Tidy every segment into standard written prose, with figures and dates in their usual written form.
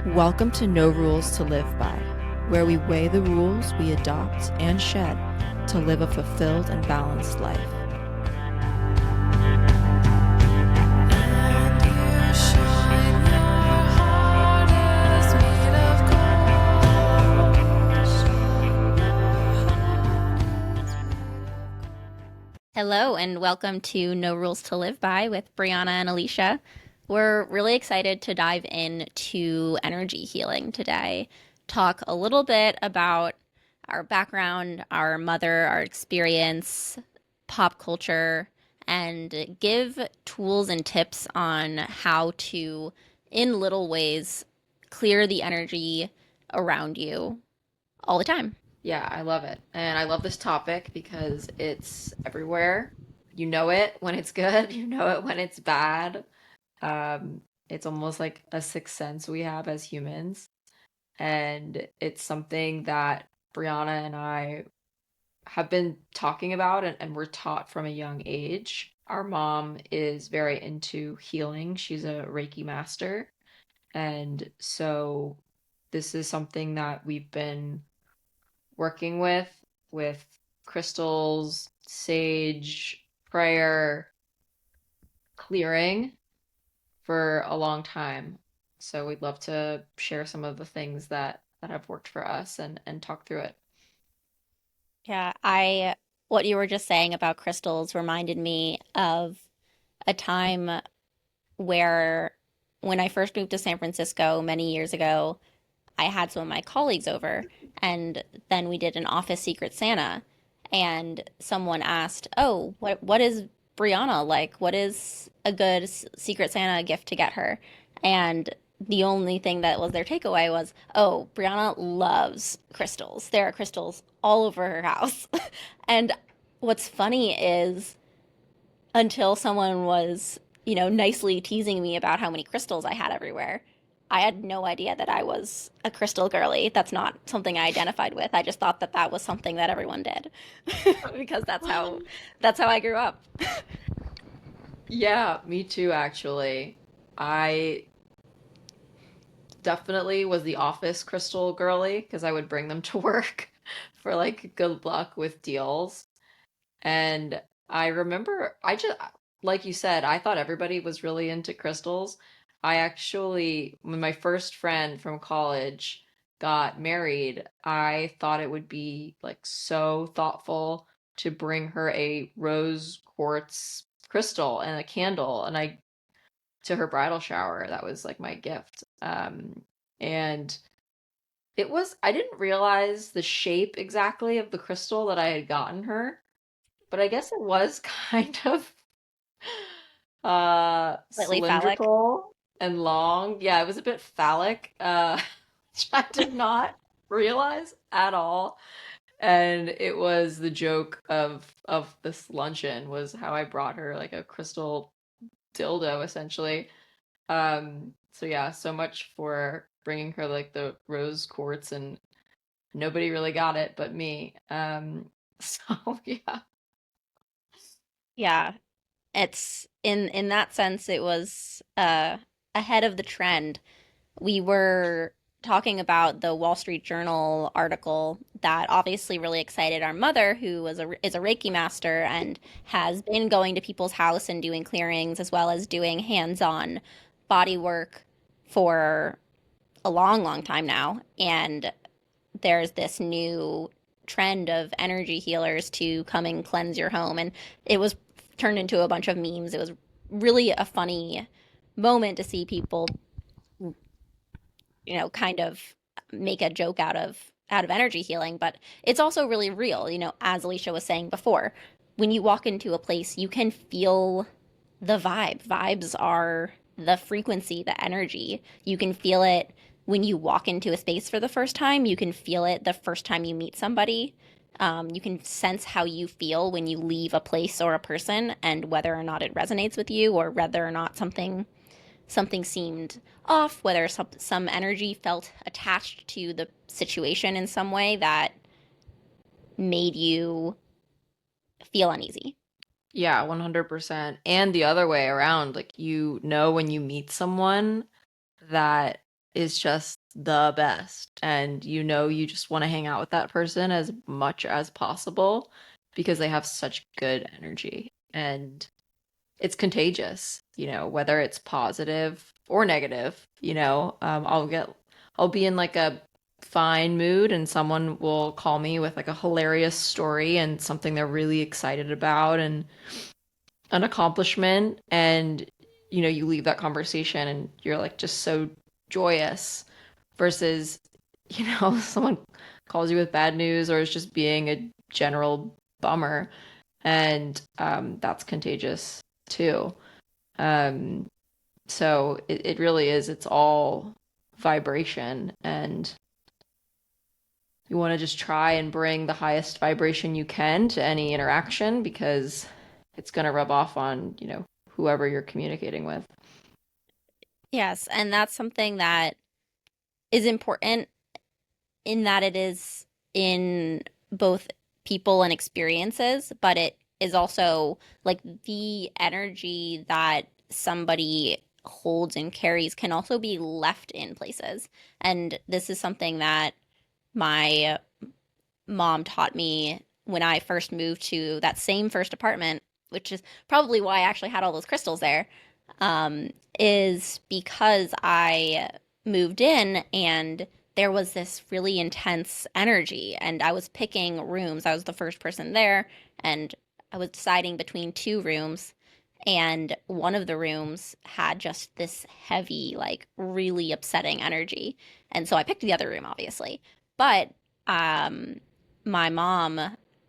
Welcome to No Rules to Live By, where we weigh the rules we adopt and shed to live a fulfilled and balanced life. Hello, and welcome to No Rules to Live By with Brianna and Alicia. We're really excited to dive into energy healing today, talk a little bit about our background, our mother, our experience, pop culture, and give tools and tips on how to, in little ways, clear the energy around you all the time. Yeah, I love it. And I love this topic because it's everywhere. You know it when it's good, you know it when it's bad. It's almost like a sixth sense we have as humans. And it's something that Brianna and I have been talking about and we're taught from a young age. Our mom is very into healing. She's a Reiki master. And so this is something that we've been working with crystals, sage, prayer, clearing for a long time. So we'd love to share some of the things that have worked for us and talk through it. Yeah, what you were just saying about crystals reminded me of a time where when I first moved to San Francisco many years ago, I had some of my colleagues over, and then we did an office Secret Santa, and someone asked, "Oh, what is Brianna like? What is a good Secret Santa gift to get her?" And the only thing that was their takeaway was, "Oh, Brianna loves crystals. There are crystals all over her house." And what's funny is until someone was, nicely teasing me about how many crystals I had everywhere, I had no idea that I was a crystal girly. That's not something I identified with. I just thought that that was something that everyone did because that's how I grew up. Yeah, me too, actually. I definitely was the office crystal girly because I would bring them to work for like good luck with deals. And I remember, like you said, I thought everybody was really into crystals. I actually, when my first friend from college got married, I thought it would be like so thoughtful to bring her a rose quartz crystal and a candle, and I to her bridal shower. That was like my gift. And I didn't realize the shape exactly of the crystal that I had gotten her, but I guess it was kind of Slightly phallic. cylindrical and long. Yeah, it was a bit phallic, which I did not realize at all. And it was the joke of this luncheon was how I brought her like a crystal dildo essentially. So yeah, so much for bringing her like the rose quartz and nobody really got it but me. So yeah. Yeah, it's in that sense it was ahead of the trend. We were talking about the Wall Street Journal article that obviously really excited our mother, who is a Reiki master and has been going to people's house and doing clearings as well as doing hands-on body work for a long, long time now. And there's this new trend of energy healers to come and cleanse your home, and it was turned into a bunch of memes. It was really a funny moment to see people kind of make a joke out of energy healing, but it's also really real. As Alicia was saying before, when you walk into a place, you can feel the vibe. Vibes are the frequency, the energy. You can feel it when you walk into a space for the first time. You can feel it the first time you meet somebody. You can sense how you feel when you leave a place or a person, and whether or not it resonates with you, or whether or not something seemed off, whether some energy felt attached to the situation in some way that made you feel uneasy. Yeah, 100%. And the other way around, like you know when you meet someone that is just the best. And you just want to hang out with that person as much as possible because they have such good energy. And it's contagious, whether it's positive or negative. I'll be in like a fine mood and someone will call me with like a hilarious story and something they're really excited about and an accomplishment, and you leave that conversation and you're like just so joyous versus someone calls you with bad news or is just being a general bummer, and that's contagious too. um so it really is, it's all vibration, and you want to just try and bring the highest vibration you can to any interaction because it's going to rub off on, whoever you're communicating with. Yes, and that's something that is important in that it is in both people and experiences, but it is also like the energy that somebody holds and carries can also be left in places. And this is something that my mom taught me when I first moved to that same first apartment, which is probably why I actually had all those crystals there, is because I moved in and there was this really intense energy, and I was picking rooms. I was the first person there, and I was deciding between two rooms, and one of the rooms had just this heavy, like really upsetting energy. And so I picked the other room, obviously. But um, my mom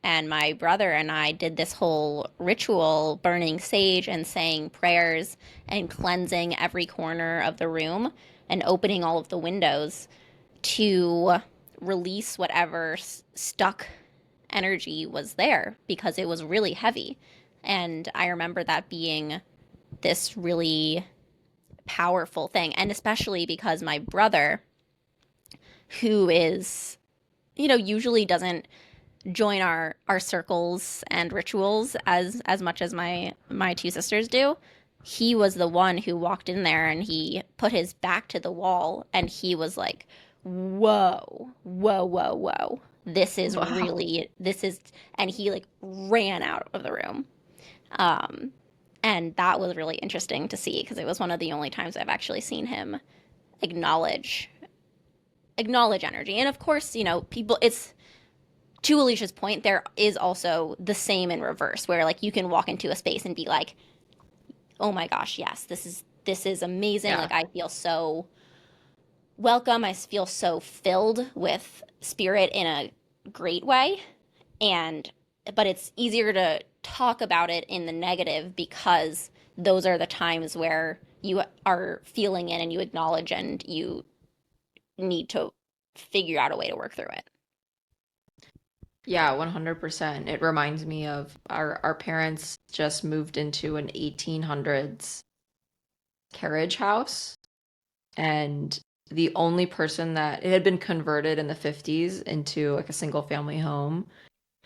and my brother and I did this whole ritual, burning sage and saying prayers and cleansing every corner of the room and opening all of the windows to release whatever stuck energy was there because it was really heavy. And I remember that being this really powerful thing. And especially because my brother, who is, usually doesn't join our circles and rituals as much as my two sisters do, he was the one who walked in there and he put his back to the wall and he was like, whoa, whoa, whoa, whoa, Wow. this is, and he like ran out of the room. um and that was really interesting to see because it was one of the only times I've actually seen him acknowledge acknowledge energy. And of course, people, it's, to Alicia's point, there is also the same in reverse, where like you can walk into a space and be like, "Oh my gosh, yes, this is amazing. Yeah. Like I feel so welcome. I feel so filled with spirit in a great way." And but it's easier to talk about it in the negative because those are the times where you are feeling it and you acknowledge and you need to figure out a way to work through it. Yeah, 100%. It reminds me of our parents just moved into an 1800s carriage house, and the only person that it had been converted in the 50s into like a single family home,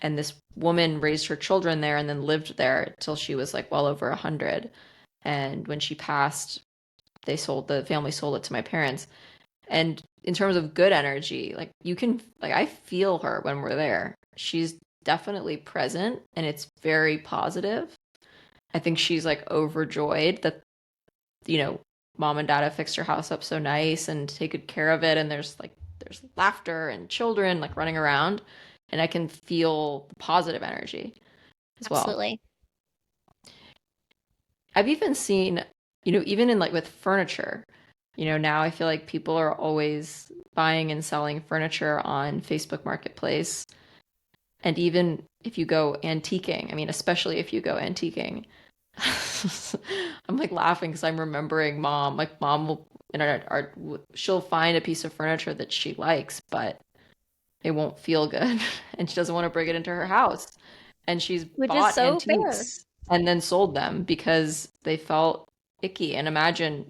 and this woman raised her children there and then lived there till she was like well over 100. And when she passed, the family sold it to my parents. And in terms of good energy, like I feel her when we're there. She's definitely present and it's very positive. I think she's like overjoyed that, you know, mom and dad have fixed her house up so nice and take good care of it. And there's laughter and children like running around. And I can feel the positive energy as well. Absolutely. I've even seen, even in like with furniture, now I feel like people are always buying and selling furniture on Facebook Marketplace. And even if you go antiquing, I mean, especially if you go antiquing, I'm like laughing because I'm remembering mom. Like mom will, she'll find a piece of furniture that she likes, but it won't feel good. And she doesn't want to bring it into her house. And she's Which is bought so fair. antiques and then sold them because they felt icky. And imagine,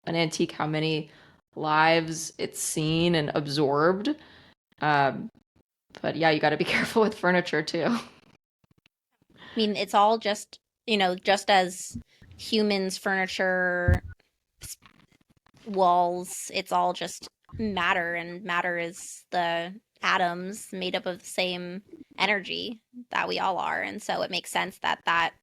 an antique, how many lives it's seen and absorbed. Um, but yeah, you got to be careful with furniture too. I mean, it's all just, just as humans, furniture, walls. It's all just matter, and matter is the atoms made up of the same energy that we all are. And so it makes sense that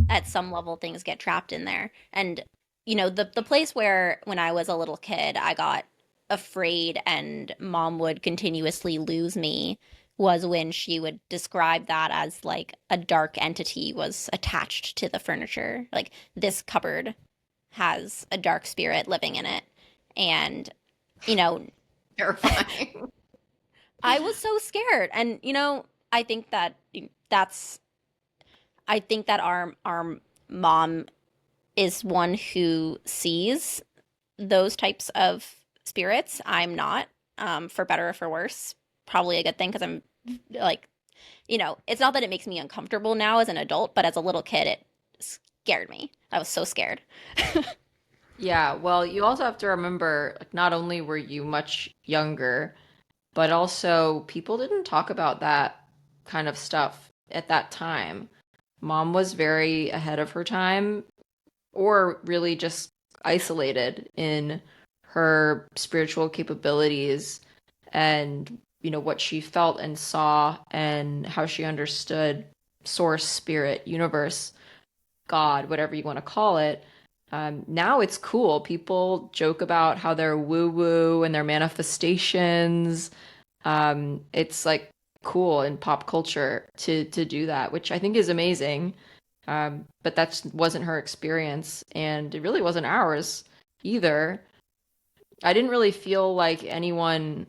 at some level things get trapped in there. And the place where when I was a little kid I got afraid and mom would continuously lose me was when she would describe that as like a dark entity was attached to the furniture. Like, this cupboard has a dark spirit living in it. And you know, Terrifying. I was so scared. And I think that that's I think that our mom is one who sees those types of spirits. I'm not, for better or for worse. Probably a good thing because I'm like, it's not that it makes me uncomfortable now as an adult, but as a little kid, it scared me. I was so scared. Yeah, well, you also have to remember, like, not only were you much younger, but also people didn't talk about that kind of stuff at that time. Mom was very ahead of her time, or really just isolated in her spiritual capabilities and, what she felt and saw and how she understood source, spirit, universe, God, whatever you want to call it. Now it's cool. People joke about how they're woo woo and their manifestations. It's like cool in pop culture to do that, which I think is amazing. But that wasn't her experience, and it really wasn't ours either. I didn't really feel like anyone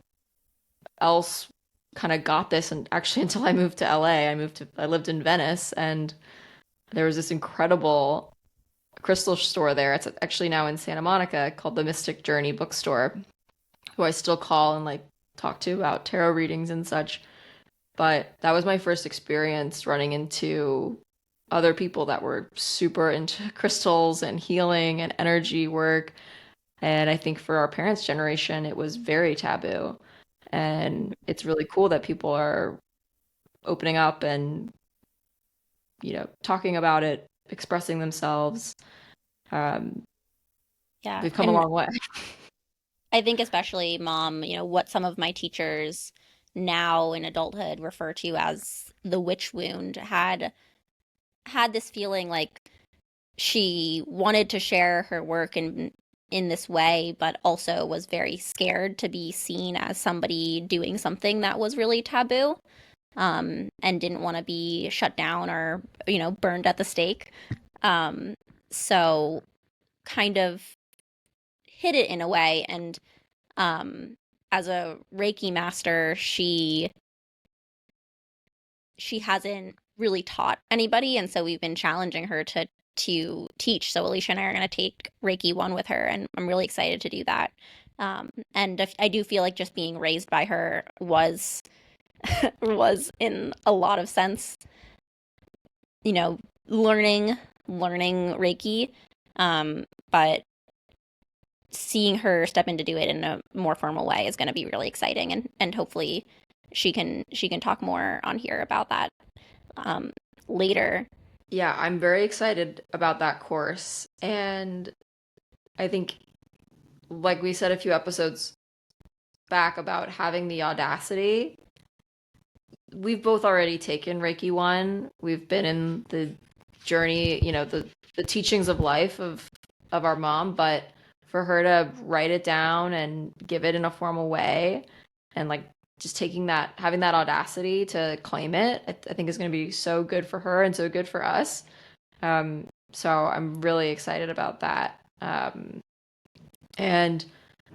else kind of got this, and actually until I moved to LA, I lived in Venice, and there was this incredible crystal store there. It's actually now in Santa Monica called the Mystic Journey Bookstore, who I still call and like talk to about tarot readings and such. But that was my first experience running into other people that were super into crystals and healing and energy work. And I think for our parents' generation, it was very taboo. And it's really cool that people are opening up and, talking about it, expressing themselves. Um, Yeah. we've come a And long way. I think especially mom, what some of my teachers now in adulthood refer to as the witch wound had this feeling like she wanted to share her work in this way, but also was very scared to be seen as somebody doing something that was really taboo, and didn't want to be shut down or burned at the stake. Um, so kind of hid it in a way, and um, as a Reiki master, she hasn't really taught anybody, and so we've been challenging her to teach. So Alicia and I are going to take Reiki 1 with her, and I'm really excited to do that. And I do feel like just being raised by her was was in a lot of sense, learning Reiki, but seeing her step in to do it in a more formal way is going to be really exciting, and hopefully she can talk more on here about that, um, later. Yeah, I'm very excited about that course. And I think, like we said a few episodes back about having the audacity, we've both already taken Reiki 1. We've been in the journey, the teachings of life of our mom, but for her to write it down and give it in a formal way and like just having that audacity to claim it, I think is going to be so good for her and so good for us. So I'm really excited about that. And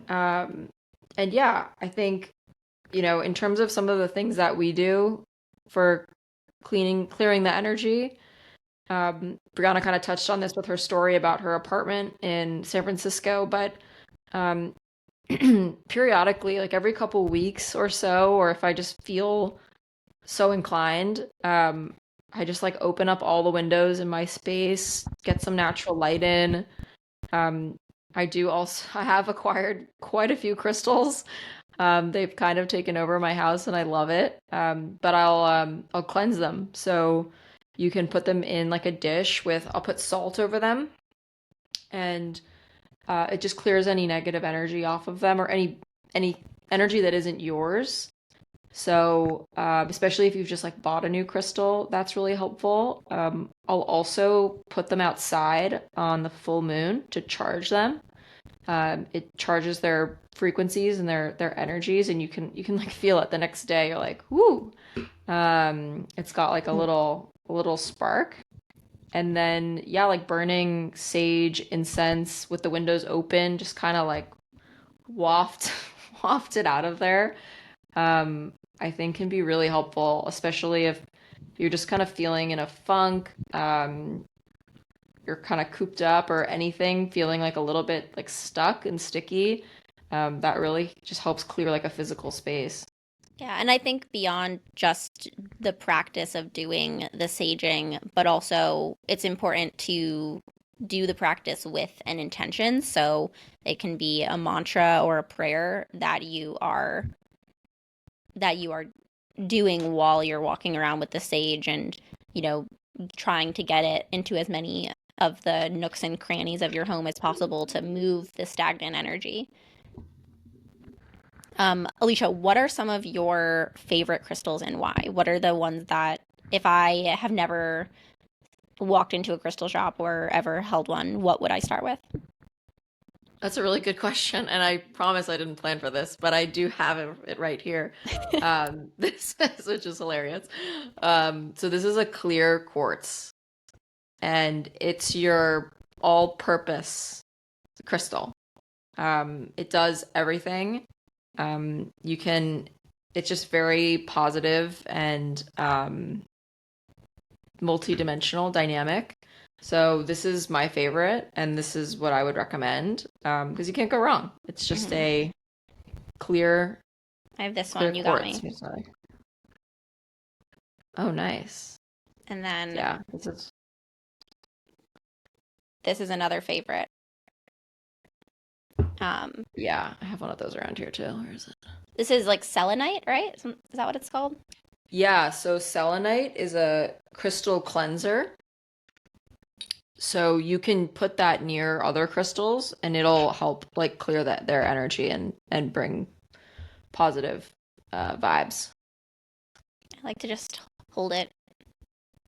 um, and yeah, I think, in terms of some of the things that we do for clearing the energy, Brianna kind of touched on this with her story about her apartment in San Francisco, but um, periodically, like every couple weeks or so, or if I just feel so inclined, I just like open up all the windows in my space, get some natural light in. Um, I have acquired quite a few crystals. They've kind of taken over my house and I love it. But I'll cleanse them. So you can put them in like a dish I'll put salt over them and It just clears any negative energy off of them or any energy that isn't yours. So, especially if you've just like bought a new crystal, that's really helpful. I'll also put them outside on the full moon to charge them. It charges their frequencies and their energies, and you can like feel it the next day. You're like, whoo! It's got like a little spark. And then yeah, like burning sage incense with the windows open, just kind of like waft waft it out of there. Um, I think can be really helpful, especially if you're just kind of feeling in a funk, you're kind of cooped up or anything, feeling like a little bit like stuck and sticky. That really just helps clear like a physical space. Yeah, and I think beyond just the practice of doing the saging, but also it's important to do the practice with an intention. So it can be a mantra or a prayer that you are doing while you're walking around with the sage and, you know, trying to get it into as many of the nooks and crannies of your home as possible to move the stagnant energy. Alicia, what are some of your favorite crystals and why? What are the ones that, if I have never walked into a crystal shop or ever held one, what would I start with? That's a really good question, and I promise I didn't plan for this, but I do have it right here. This is, which is hilarious. So this is a clear quartz, and it's your all-purpose crystal. It does everything. You can, it's just very positive and multi-dimensional dynamic. So this is my favorite, and this is what I would recommend because you can't go wrong. It's just Mhm. a clear, I have this clear one, you got me. quartz. Oh, nice. And then Yeah, this is. this is another favorite. Yeah, I have one of those around here too. Where is it? This is like selenite, right? Is that what it's called? Yeah, so selenite is a crystal cleanser. So you can put that near other crystals and it'll help like clear their energy and bring positive vibes. I like to just hold it,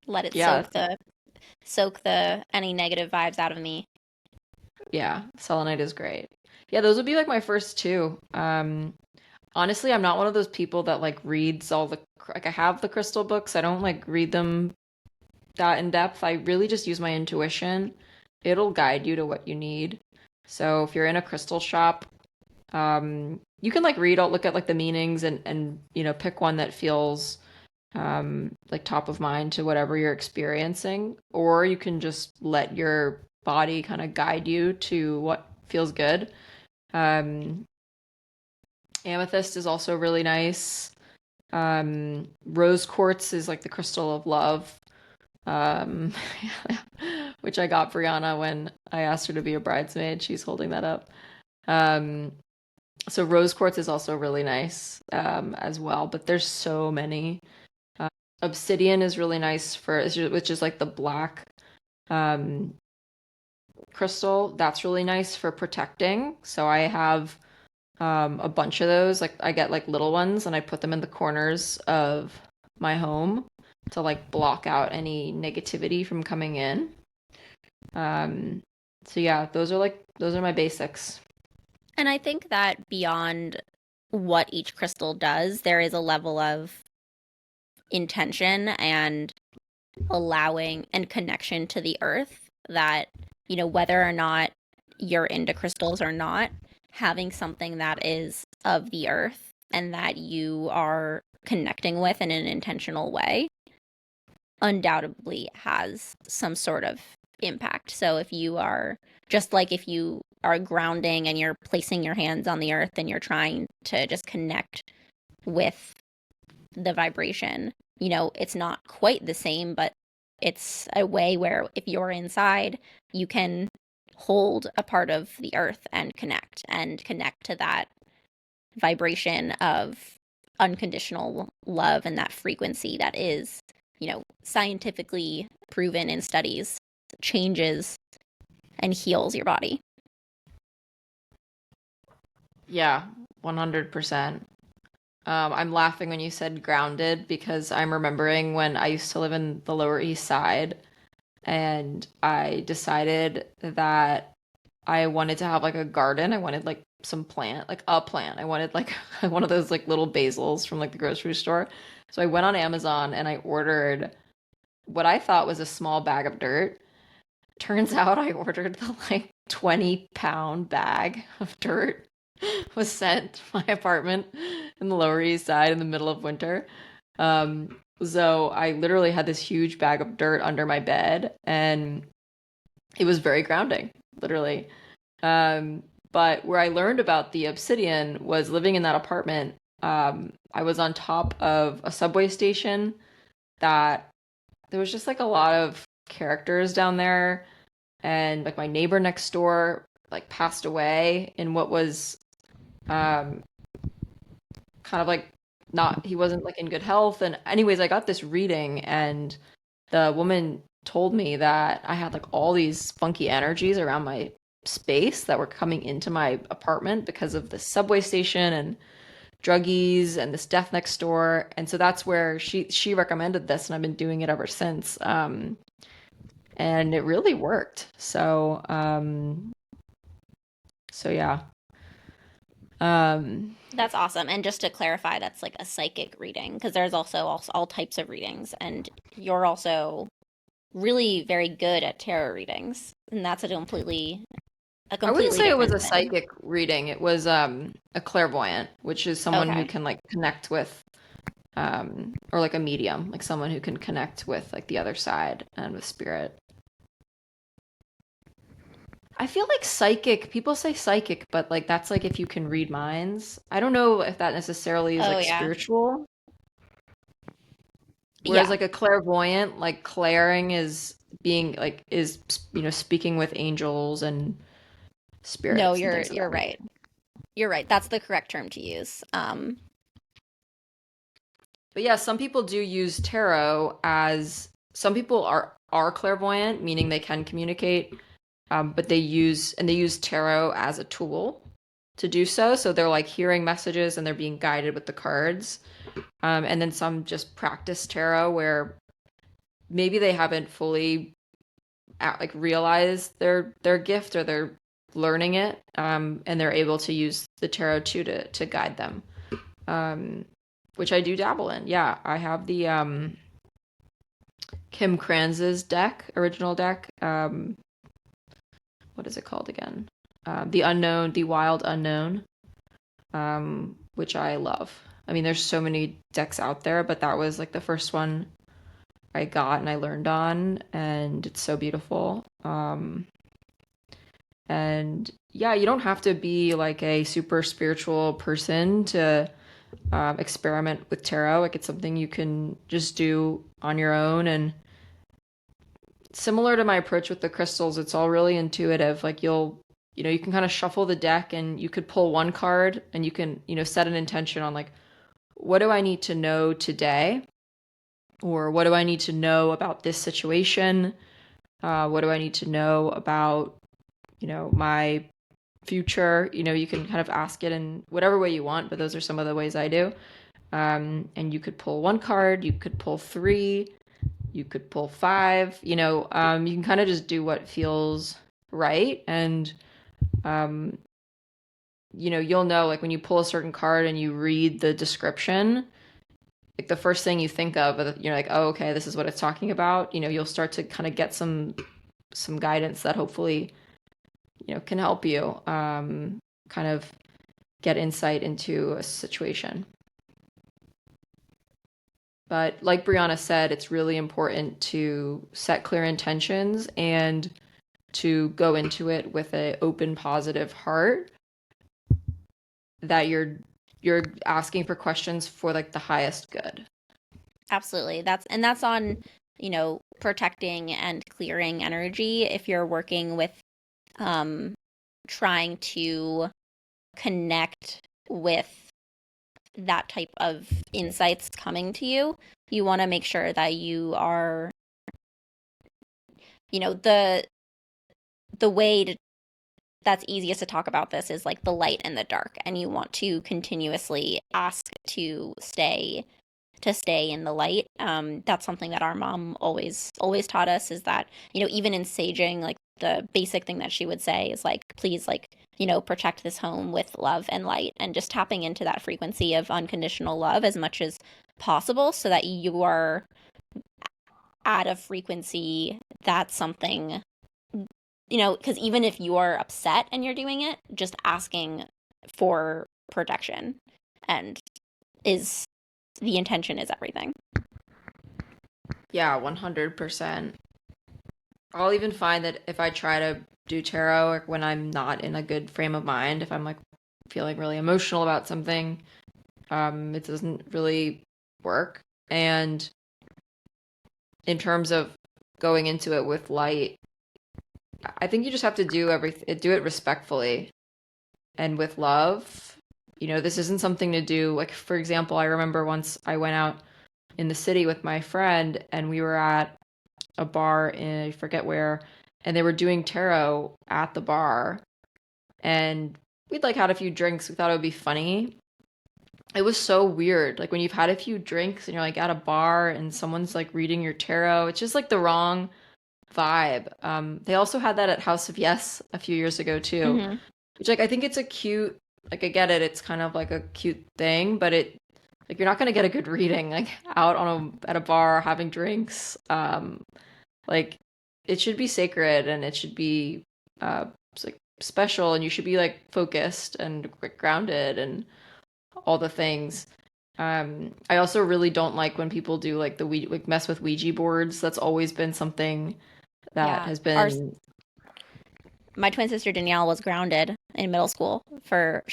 let it Yeah, soak the any negative vibes out of me. yeah, selenite is great. Yeah, those would be like my first two. Honestly, I'm not one of those people that like reads all the like I have the crystal books. I don't like read them that in depth. I really just use my intuition. It'll guide you to what you need. So if you're in a crystal shop, you can like look at like the meanings and pick one that feels like top of mind to whatever you're experiencing, or you can just let your body kind of guide you to what feels good. Um, Amethyst is also really nice. Rose quartz is like the crystal of love, um, which I got Brianna when I asked her to be a bridesmaid. She's holding that up. Um, so rose quartz is also really nice as well, but there's so many. Obsidian is really nice which is like the black um, crystal. That's really nice for protecting. So I have a bunch of those. Like I get like little ones and I put them in the corners of my home to like block out any negativity from coming in. Um, so yeah, those are my basics. And I think that beyond what each crystal does, there is a level of intention and allowing and connection to the earth that, whether or not you're into crystals or not, having something that is of the earth and that you are connecting with in an intentional way undoubtedly has some sort of impact. So if you are just like if you are grounding and you're placing your hands on the earth and you're trying to just connect with the vibration, it's not quite the same, but it's a way where if you're inside, you can hold a part of the earth and connect to that vibration of unconditional love and that frequency that is, scientifically proven in studies changes and heals your body. Yeah, 100%. I'm laughing when you said grounded because I'm remembering when I used to live in the Lower East Side and I decided that I wanted to have like a garden. I wanted like some plant, like a plant. I wanted like one of those like little basils from like the grocery store. So I went on Amazon and I ordered what I thought was a small bag of dirt. Turns out I ordered the like 20-pound bag of dirt was sent to my apartment in the Lower East Side in the middle of winter. So I literally had this huge bag of dirt under my bed, and it was very grounding, literally. Um, but where I learned about the obsidian was living in that apartment. I was on top of a subway station that there was just like a lot of characters down there, and like my neighbor next door like passed away in what was um kind of like not he wasn't like in good health. And anyways, I got this reading and the woman told me that I had like all these funky energies around my space that were coming into my apartment because of the subway station and druggies and this death next door. And so that's where she recommended this, and I've been doing it ever since. And it really worked. So yeah. Um, That's awesome. And just to clarify, that's like a psychic reading because there's also all types of readings, and you're also really very good at tarot readings, and that's a I wouldn't completely say it was different a thing. psychic reading. It was a clairvoyant, which is someone who Okay. can like connect with or like a medium, like someone who can connect with like the other side and with spirit. I feel like psychic, people say psychic, but like that's like if you can read minds. I don't know if that necessarily is Oh like yeah. spiritual. Whereas Yeah. like a clairvoyant, like clairing is being like is speaking with angels and No, spirits and you're things of you're that right. nature. You're right. That's the correct term to use. But yeah, some people do use tarot as some people are clairvoyant, meaning they can communicate, but they use tarot as a tool to do so. So they're like hearing messages and they're being guided with the cards. And then some just practice tarot where maybe they haven't fully like realized their gift or they're learning it, and they're able to use the tarot too to guide them. Um, which I do dabble in. Yeah, I have the Kim Kranz's deck, original deck. What is it called again? The Unknown, the Wild Unknown, which I love. I mean, there's so many decks out there, but that was like the first one I got and I learned on, and it's so beautiful. And yeah, you don't have to be like a super spiritual person to experiment with tarot. Like it's something you can just do on your own. And similar to my approach with the crystals, it's all really intuitive. Like you can kind of shuffle the deck and you could pull one card and you can, set an intention on like, what do I need to know today? Or what do I need to know about this situation? What do I need to know about, my future? You can kind of ask it in whatever way you want, but those are some of the ways I do. And you could pull one card, you could pull three, you could pull five, you can kind of just do what feels right. And, um, you'll know like when you pull a certain card and you read the description, like the first thing you think of, you're like, oh, okay, this is what it's talking about. You'll start to kind of get some guidance that hopefully, can help you kind of get insight into a situation. But like Brianna said, it's really important to set clear intentions and to go into it with an open, positive heart that you're asking for questions for like the highest good. Absolutely. That's on, protecting and clearing energy if you're working with um trying to connect with that type of insights coming to you. You want to make sure that you are, the way that's easiest to talk about this is like the light and the dark, and you want to continuously ask to stay in the light. That's something that our mom always taught us, is that, even in saging, like the basic thing that she would say is like, please, like, protect this home with love and light, and just tapping into that frequency of unconditional love as much as possible, so that you are at a frequency that's something, because even if you are upset and you're doing it, just asking for protection and is the intention is everything. Yeah, 100%. I'll even find that if I try to do tarot, or when I'm not in a good frame of mind, if I'm like feeling really emotional about something, it doesn't really work. And in terms of going into it with light, I think you just have to do it respectfully and with love. This isn't something to do, like, for example, I remember once I went out in the city with my friend, and we were at a bar in, I forget where, and they were doing tarot at the bar, and we'd like had a few drinks. We thought it would be funny. It was so weird. Like when you've had a few drinks and you're like at a bar and someone's like reading your tarot, it's just like the wrong vibe. They also had that at House of Yes a few years ago too, Mm-hmm. which, like, I think it's a cute, like, I get it. It's kind of like a cute thing, but like, you're not gonna get a good reading like out at a bar having drinks. Like, it should be sacred, and it should be like special, and you should be like focused and grounded and all the things. I also really don't like when people do like like mess with Ouija boards. That's always been something that Yeah. has been. My twin sister Danielle was grounded in middle school for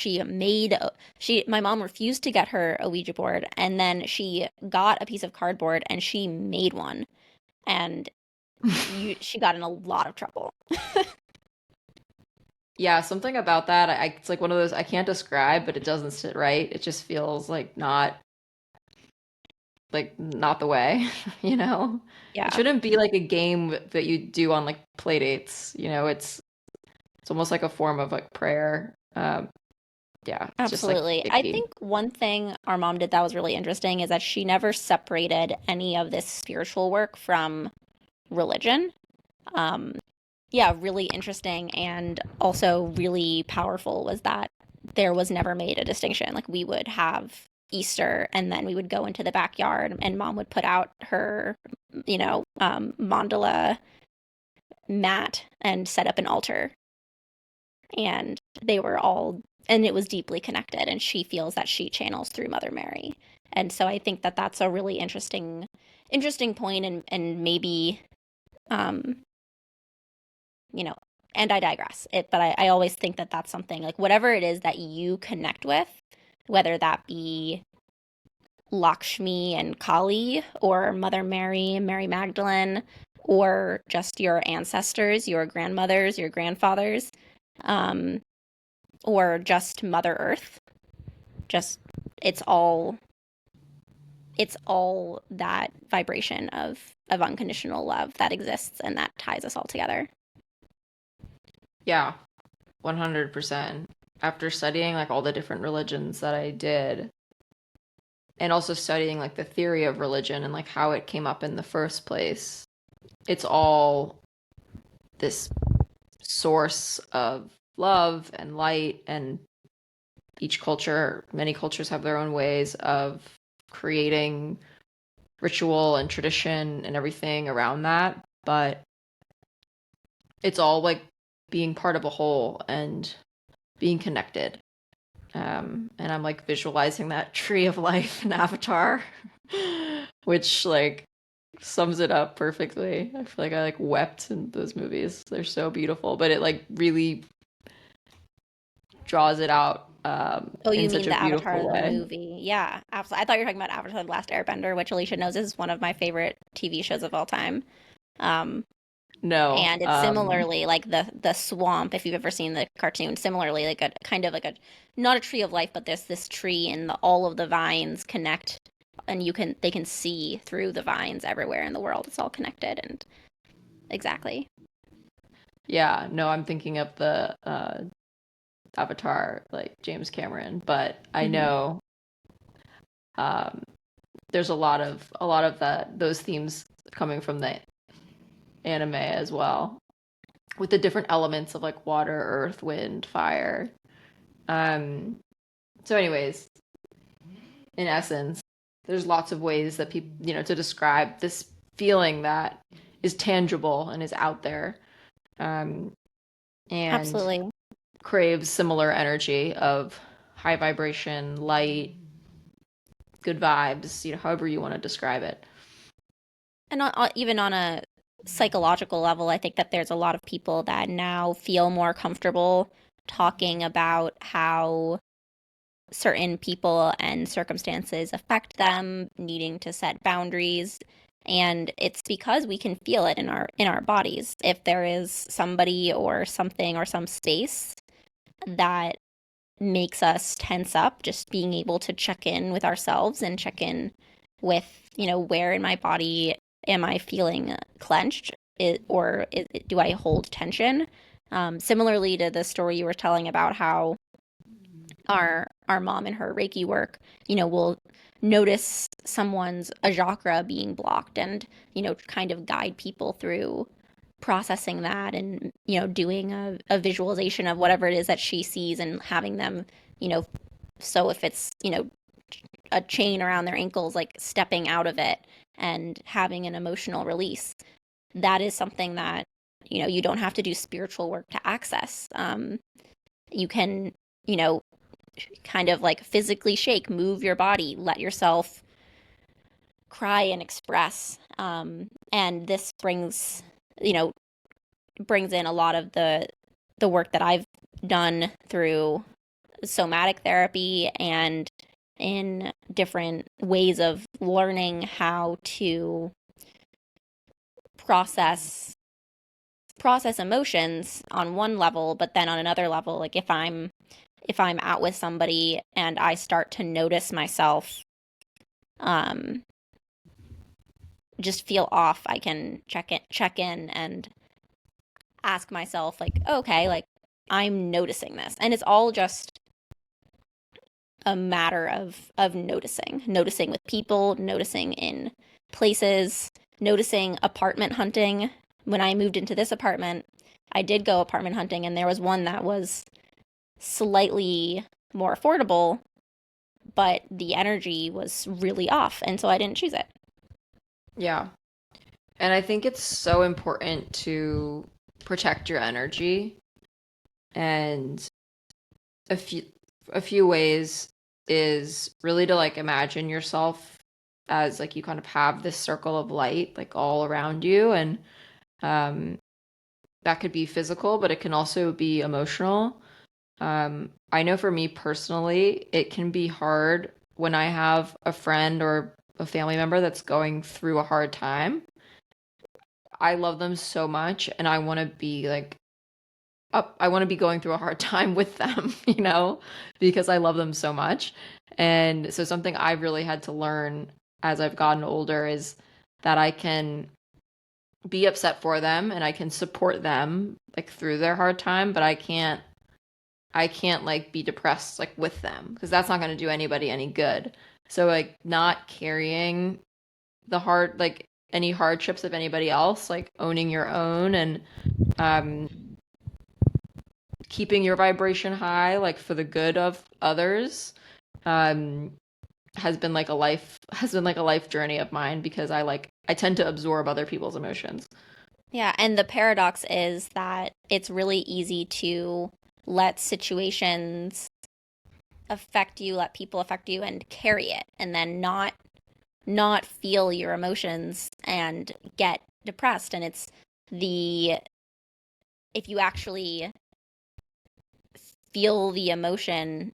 my mom refused to get her a Ouija board, and then she got a piece of cardboard and she made one, and she got in a lot of trouble. Yeah, something about that. It's like one of those I can't describe, but it doesn't sit right. It just feels not the way, you know? It Yeah, shouldn't be like a game that you do on like play dates, it's almost like a form of like prayer. Yeah, it's just like absolutely. I icky. think one thing our mom did that was really interesting is that she never separated any of this spiritual work from religion. Um, yeah, really interesting and also really powerful was that there was never made a distinction. Like we would have Easter and then we would go into the backyard and mom would put out her, mandala mat and set up an altar. And they were all, and it was deeply connected. And she feels that she channels through Mother Mary. And so I think that that's a really interesting point, and maybe, um, you know, and I digress. But I always think that that's something like whatever it is that you connect with, whether that be Lakshmi and Kali, or Mother Mary and Mary Magdalene, or just your ancestors, your grandmothers, your grandfathers, um, or just Mother Earth. Just it's all that vibration of unconditional love that exists and that ties us all together. Yeah, 100%. After studying like all the different religions that I did, and also studying like the theory of religion and like how it came up in the first place, it's all this source of love and light, and many cultures have their own ways of creating ritual and tradition and everything around that, but it's all like being part of a whole and being connected. And I'm like visualizing that tree of life in Avatar, which like sums it up perfectly. I feel like I like wept in those movies. They're so beautiful, but it like really draws it out Oh, you in mean such a the Avatar beautiful the way. movie? Yeah, absolutely. I thought you were talking about Avatar the Last Airbender, which Alicia knows is one of my favorite TV shows of all time. Um, No, and it's similarly like the swamp, if you've ever seen the cartoon, similarly like a kind of like a not a tree of life, but there's this tree and all of the vines connect, and they can see through the vines everywhere in the world. It's all connected and exactly. Yeah, no, I'm thinking of the Avatar, like James Cameron, but I Mhm. know um, there's a lot of that those themes coming from the anime as well, with the different elements of like water, earth, wind, fire. Um, so, anyways, in essence, there's lots of ways that people, to describe this feeling that is tangible and is out there, um, and Absolutely. craves similar energy of high vibration, light, good vibes, however you want to describe it. And even on a psychological level, I think that there's a lot of people that now feel more comfortable talking about how certain people and circumstances affect them, needing to set boundaries. And it's because we can feel it in our bodies. If there is somebody or something or some space that makes us tense up, just being able to check in with ourselves and check in with, where in my body am I feeling clenched, do I hold tension? Similarly to the story you were telling about how our mom in her Reiki work, will notice someone's ajakra being blocked and, kind of guide people through processing that and, doing a visualization of whatever it is that she sees and having them, you know, so if it's, a chain around their ankles, like stepping out of it and having an emotional release, that is something that, you don't have to do spiritual work to access. You can, you know, kind of like physically shake, move your body, let yourself cry and express. And this you know, brings in a lot of the work that I've done through somatic therapy and in different ways of learning how to process emotions on one level, but then on another level, like if I'm out with somebody and I start to notice myself um just feel off, I can check in and ask myself like, okay, like I'm noticing this. And it's all just a matter of noticing with people, noticing in places, noticing apartment hunting. When I moved into this apartment, I did go apartment hunting and there was one that was slightly more affordable, but the energy was really off, and so I didn't choose it. Yeah. And I think it's so important to protect your energy. And a few a few ways is really to like imagine yourself as like you kind of have this circle of light like all around you, and um that could be physical, but it can also be emotional. I know for me personally, it can be hard when I have a friend or a family member that's going through a hard time. I love them so much and I want to be like up I want to be going through a hard time with them, because I love them so much. And so something I've really had to learn as I've gotten older is that I can be upset for them and I can support them like through their hard time, but I can't like be depressed like with them because that's not going to do anybody any good. So like not carrying the hard like any hardships of anybody else, like owning your own and um keeping your vibration high like for the good of others um has been like a life journey of mine because I tend to absorb other people's emotions. Yeah, and the paradox is that it's really easy to let situations affect you, let people affect you and carry it and then not feel your emotions and get depressed. And it's the if you actually feel the emotion,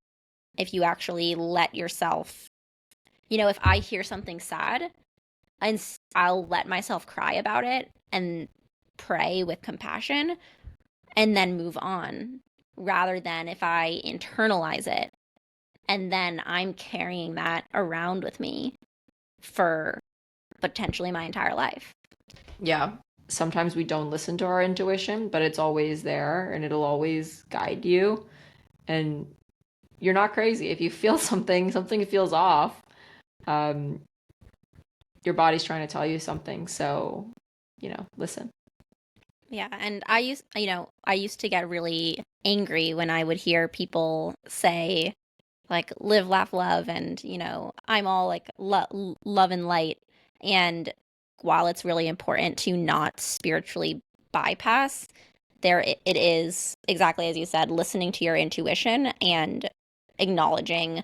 if you actually let yourself, if I hear something sad, and I'll let myself cry about it and pray with compassion and then move on, rather than if I internalize it and then I'm carrying that around with me for potentially my entire life. Yeah. sometimes we don't listen to our intuition, but it's always there and it'll always guide you. And you're not crazy. If you feel something feels off, um, your body's trying to tell you something. So, listen. Yeah, and I used to get really angry when I would hear people say like live, laugh, love, and I'm all like love and light. And while it's really important to not spiritually bypass, it is exactly as you said, listening to your intuition and acknowledging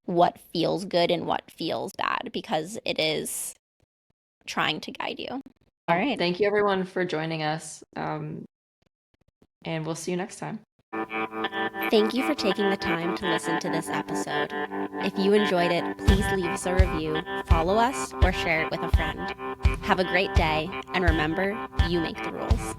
what feels good and what feels bad because it is trying to guide you. All right. Thank you everyone for joining us. And we'll see you next time. Thank you for taking the time to listen to this episode. If you enjoyed it, please leave us a review, follow us, or share it with a friend. Have a great day, and remember, you make the rules.